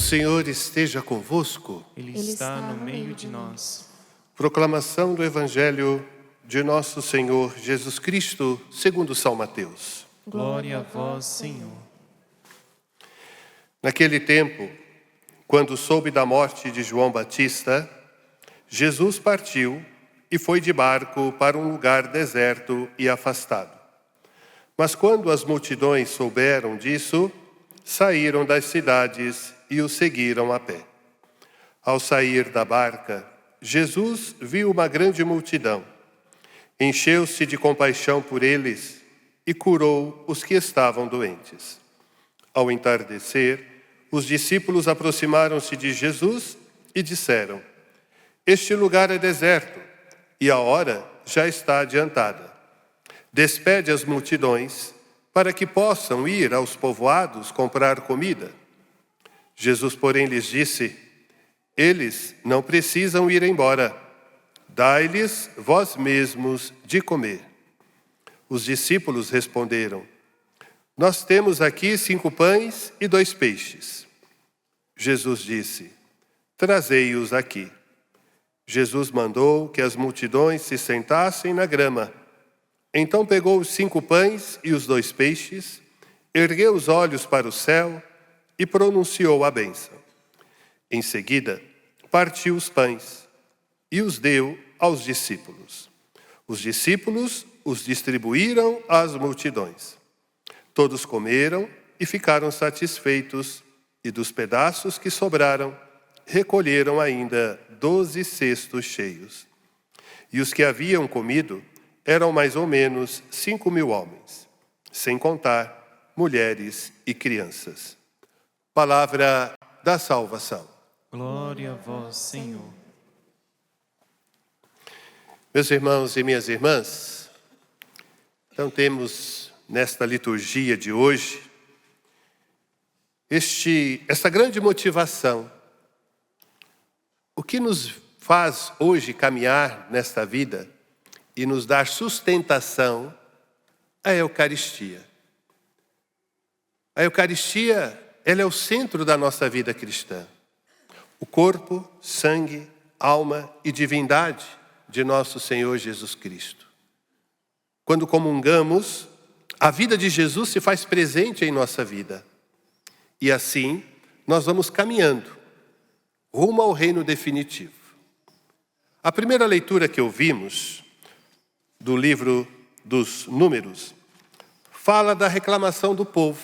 Senhor esteja convosco. Ele está no meio de nós. Proclamação do Evangelho de nosso Senhor Jesus Cristo, segundo São Mateus. Glória a vós, Senhor. Naquele tempo, quando soube da morte de João Batista, Jesus partiu e foi de barco para um lugar deserto e afastado. Mas quando as multidões souberam disso, saíram das cidades e o seguiram a pé. Ao sair da barca, Jesus viu uma grande multidão. Encheu-se de compaixão por eles e curou os que estavam doentes. Ao entardecer, os discípulos aproximaram-se de Jesus e disseram: Este lugar é deserto e a hora já está adiantada. Despede as multidões para que possam ir aos povoados comprar comida. Jesus, porém, lhes disse: Eles não precisam ir embora. Dai-lhes vós mesmos de comer. Os discípulos responderam: Nós temos aqui 5 pães e 2 peixes. Jesus disse: Trazei-os aqui. Jesus mandou que as multidões se sentassem na grama. Então pegou os 5 pães e os 2 peixes, ergueu os olhos para o céu e pronunciou a bênção. Em seguida, partiu os pães e os deu aos discípulos. Os discípulos os distribuíram às multidões. Todos comeram e ficaram satisfeitos, e dos pedaços que sobraram, recolheram ainda 12 cestos cheios. E os que haviam comido eram mais ou menos 5.000 homens, sem contar mulheres e crianças. Palavra da salvação. Glória a vós, Senhor. Meus irmãos e minhas irmãs, então temos nesta liturgia de hoje essa grande motivação. O que nos faz hoje caminhar nesta vida e nos dar sustentação é a Eucaristia. A Eucaristia, ela é o centro da nossa vida cristã. O corpo, sangue, alma e divindade de nosso Senhor Jesus Cristo. Quando comungamos, a vida de Jesus se faz presente em nossa vida. E assim, nós vamos caminhando rumo ao reino definitivo. A primeira leitura que ouvimos do livro dos Números fala da reclamação do povo.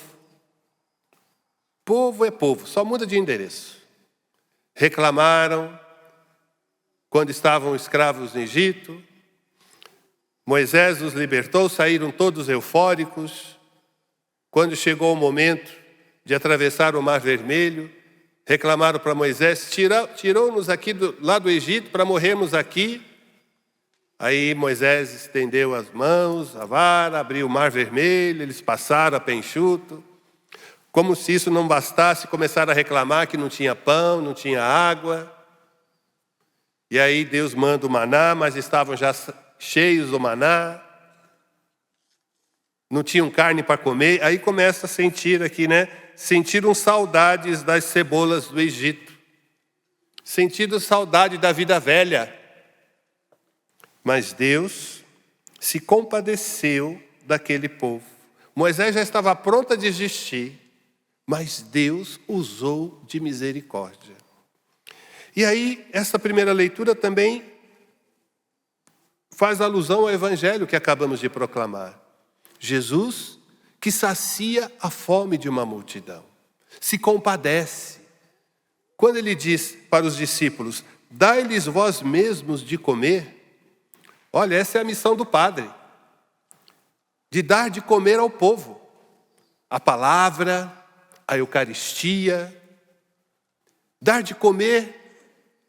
Povo é povo, só muda de endereço. Reclamaram quando estavam escravos no Egito. Moisés os libertou, saíram todos eufóricos. Quando chegou o momento de atravessar o Mar Vermelho, reclamaram para Moisés: tirou-nos aqui lá do Egito para morrermos aqui. Aí Moisés estendeu as mãos, a vara, abriu o Mar Vermelho, eles passaram a pé enxuto. Como se isso não bastasse, começaram a reclamar que não tinha pão, não tinha água. E aí Deus manda o maná, mas estavam já cheios do maná. Não tinham carne para comer. Aí começa a sentir aqui, Sentiram saudades das cebolas do Egito. Sentiram saudade da vida velha. Mas Deus se compadeceu daquele povo. Moisés já estava pronto a desistir, mas Deus usou de misericórdia. E aí, essa primeira leitura também faz alusão ao evangelho que acabamos de proclamar. Jesus, que sacia a fome de uma multidão, se compadece. Quando ele diz para os discípulos: dai-lhes vós mesmos de comer, olha, essa é a missão do Padre, de dar de comer ao povo. A palavra, a Eucaristia, dar de comer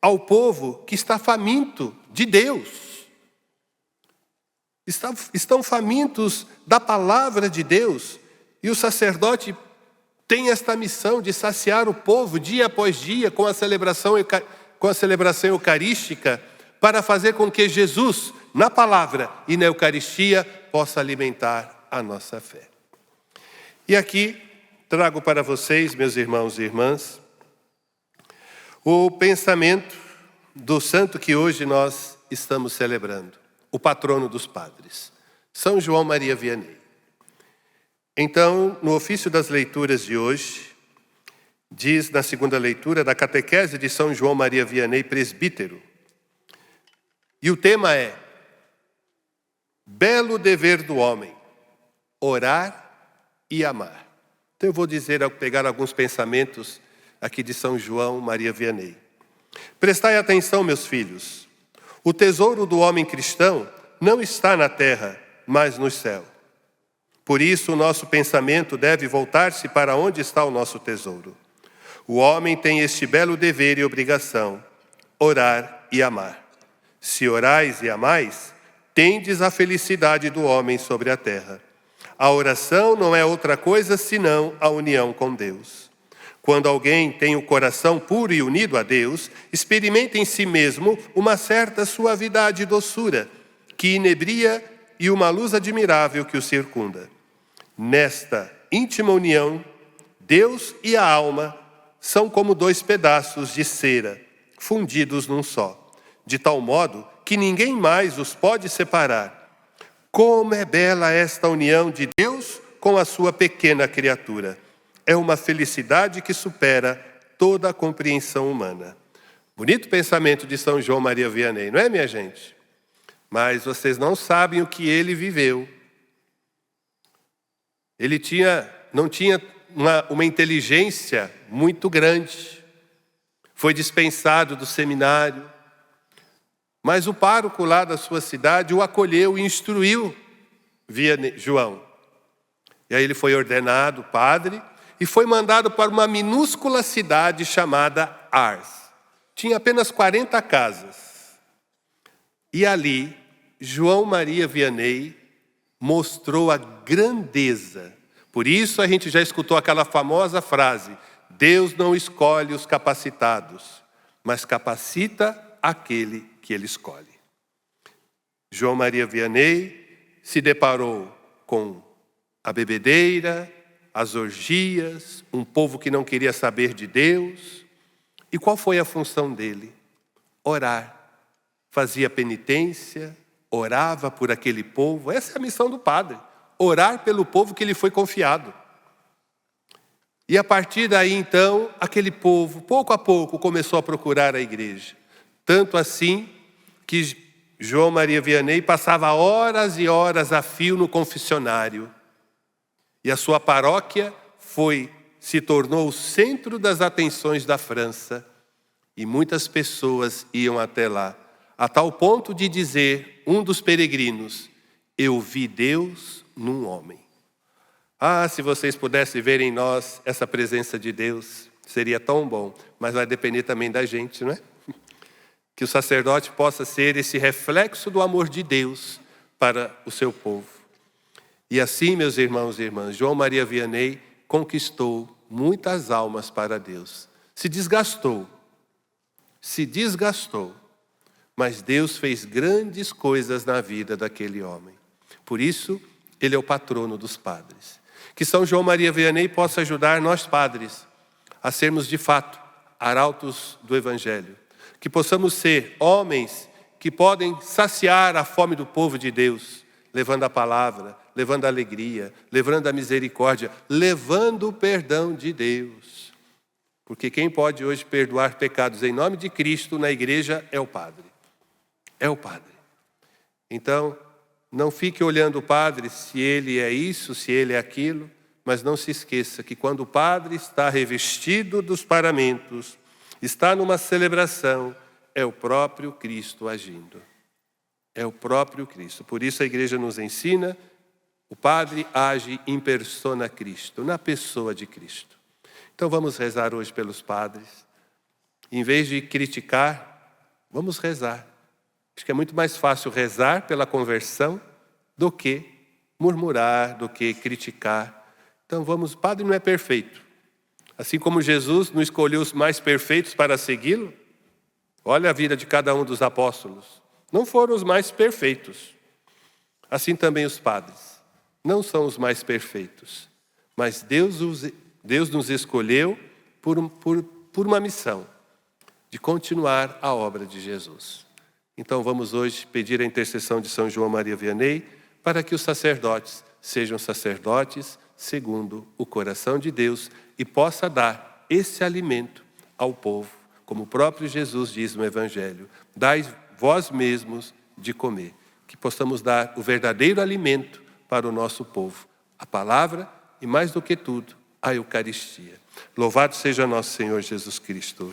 ao povo que está faminto de Deus. Estão famintos da palavra de Deus. E o sacerdote tem esta missão de saciar o povo dia após dia com a celebração eucarística, para fazer com que Jesus, na palavra e na Eucaristia, possa alimentar a nossa fé. E aqui trago para vocês, meus irmãos e irmãs, O pensamento do santo que hoje nós estamos celebrando, o patrono dos padres, São João Maria Vianney. Então, no ofício das leituras de hoje, diz na segunda leitura da catequese de São João Maria Vianney, presbítero, e o tema é: belo dever do homem, orar e amar. Então eu vou pegar alguns pensamentos aqui de São João Maria Vianney. Prestai atenção, meus filhos. O tesouro do homem cristão não está na terra, mas no céu. Por isso, o nosso pensamento deve voltar-se para onde está o nosso tesouro. O homem tem este belo dever e obrigação: orar e amar. Se orais e amais, tendes a felicidade do homem sobre a terra. A oração não é outra coisa senão a união com Deus. Quando alguém tem o coração puro e unido a Deus, experimenta em si mesmo uma certa suavidade e doçura que inebria e uma luz admirável que o circunda. Nesta íntima união, Deus e a alma são como dois pedaços de cera fundidos num só, de tal modo que ninguém mais os pode separar. Como é bela esta união de Deus com a sua pequena criatura! É uma felicidade que supera toda a compreensão humana. Bonito pensamento de São João Maria Vianney, não é, minha gente? Mas vocês não sabem o que ele viveu. Ele não tinha uma inteligência muito grande. Foi dispensado do seminário. Mas o pároco lá da sua cidade o acolheu e instruiu João. E aí ele foi ordenado padre e foi mandado para uma minúscula cidade chamada Ars. Tinha apenas 40 casas. E ali, João Maria Vianney mostrou a grandeza. Por isso a gente já escutou aquela famosa frase: Deus não escolhe os capacitados, mas capacita aquele que ele escolhe. João Maria Vianney se deparou com a bebedeira, as orgias, um povo que não queria saber de Deus. E qual foi a função dele? Orar. Fazia penitência, orava por aquele povo. Essa é a missão do padre: orar pelo povo que lhe foi confiado. E a partir daí, então, aquele povo, pouco a pouco, começou a procurar a igreja. Tanto assim que João Maria Vianney passava horas e horas a fio no confessionário. E a sua paróquia se tornou o centro das atenções da França. E muitas pessoas iam até lá, a tal ponto de dizer um dos peregrinos: eu vi Deus num homem. Ah, se vocês pudessem ver em nós essa presença de Deus, seria tão bom. Mas vai depender também da gente, não é? Que o sacerdote possa ser esse reflexo do amor de Deus para o seu povo. E assim, meus irmãos e irmãs, João Maria Vianney conquistou muitas almas para Deus. Se desgastou, mas Deus fez grandes coisas na vida daquele homem. Por isso, ele é o patrono dos padres. Que São João Maria Vianney possa ajudar nós padres a sermos de fato arautos do Evangelho. Que possamos ser homens que podem saciar a fome do povo de Deus, levando a palavra, levando a alegria, levando a misericórdia, levando o perdão de Deus. Porque quem pode hoje perdoar pecados em nome de Cristo na igreja é o padre. É o padre. Então, não fique olhando o padre se ele é isso, se ele é aquilo, mas não se esqueça que quando o padre está revestido dos paramentos, está numa celebração, é o próprio Cristo agindo. É o próprio Cristo. Por isso a igreja nos ensina: o padre age in persona Cristo, na pessoa de Cristo. Então vamos rezar hoje pelos padres. Em vez de criticar, vamos rezar. Acho que é muito mais fácil rezar pela conversão do que murmurar, do que criticar. Então vamos, o padre não é perfeito. Assim como Jesus não escolheu os mais perfeitos para segui-lo, olha a vida de cada um dos apóstolos. Não foram os mais perfeitos. Assim também os padres. Não são os mais perfeitos. Mas Deus nos escolheu por uma missão. de continuar a obra de Jesus. Então vamos hoje pedir a intercessão de São João Maria Vianney para que os sacerdotes sejam sacerdotes segundo o coração de Deus e possa dar esse alimento ao povo, como o próprio Jesus diz no Evangelho: dai vós mesmos de comer. Que possamos dar o verdadeiro alimento para o nosso povo, a palavra e, mais do que tudo, a Eucaristia. Louvado seja nosso Senhor Jesus Cristo.